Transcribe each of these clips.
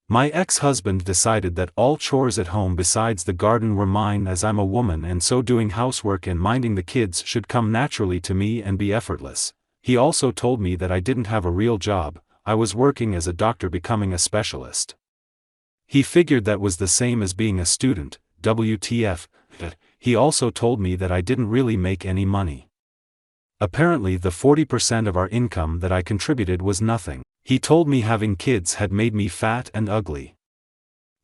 My ex-husband decided that all chores at home besides the garden were mine, as I'm a woman, and so doing housework and minding the kids should come naturally to me and be effortless. He also told me that I didn't have a real job. I was working as a doctor becoming a specialist. He figured that was the same as being a student. WTF. He also told me that I didn't really make any money. Apparently the 40% of our income that I contributed was nothing. He told me having kids had made me fat and ugly.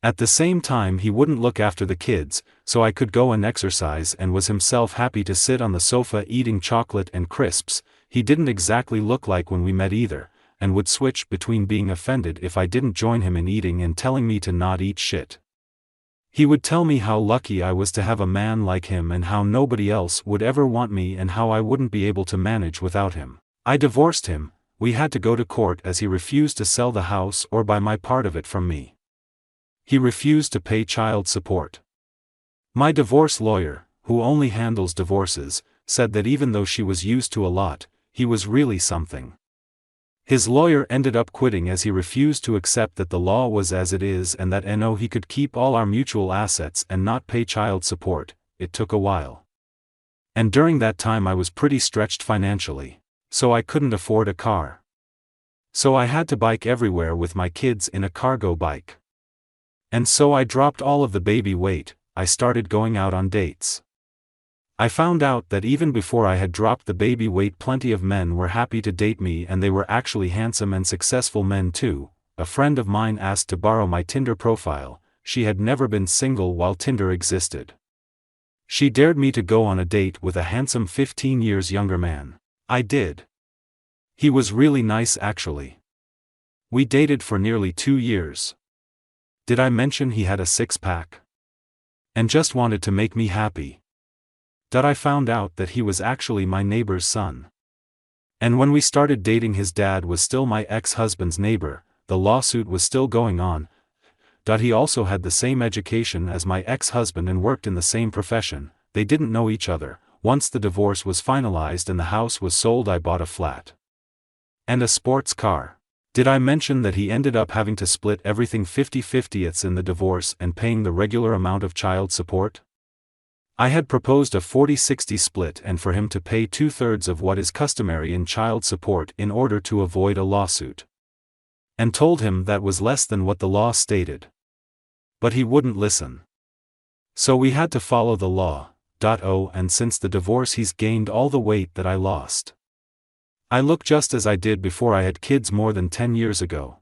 At the same time he wouldn't look after the kids, so I could go and exercise, and was himself happy to sit on the sofa eating chocolate and crisps. He didn't exactly look like when we met either, and would switch between being offended if I didn't join him in eating and telling me to not eat shit. He would tell me how lucky I was to have a man like him and how nobody else would ever want me and how I wouldn't be able to manage without him. I divorced him. We had to go to court as he refused to sell the house or buy my part of it from me. He refused to pay child support. My divorce lawyer, who only handles divorces, said that even though she was used to a lot, he was really something. His lawyer ended up quitting as he refused to accept that the law was as it is and that he could keep all our mutual assets and not pay child support. It took a while. And during that time I was pretty stretched financially. So I couldn't afford a car. So I had to bike everywhere with my kids in a cargo bike. And so I dropped all of the baby weight. I started going out on dates. I found out that even before I had dropped the baby weight, plenty of men were happy to date me, and they were actually handsome and successful men too. A friend of mine asked to borrow my Tinder profile. She had never been single while Tinder existed. She dared me to go on a date with a handsome 15 years younger man. I did. He was really nice actually. We dated for nearly 2 years. Did I mention he had a six-pack? And just wanted to make me happy. I found out that he was actually my neighbor's son. And when we started dating, his dad was still my ex-husband's neighbor. The lawsuit was still going on. He also had the same education as my ex-husband and worked in the same profession. They didn't know each other. Once the divorce was finalized and the house was sold, I bought a flat and a sports car. Did I mention that he ended up having to split everything 50-50 in the divorce and paying the regular amount of child support? I had proposed a 40-60 split and for him to pay 2/3 of what is customary in child support in order to avoid a lawsuit. And told him that was less than what the law stated. But he wouldn't listen. So we had to follow the law. And since the divorce he's gained all the weight that I lost. I look just as I did before I had kids more than 10 years ago.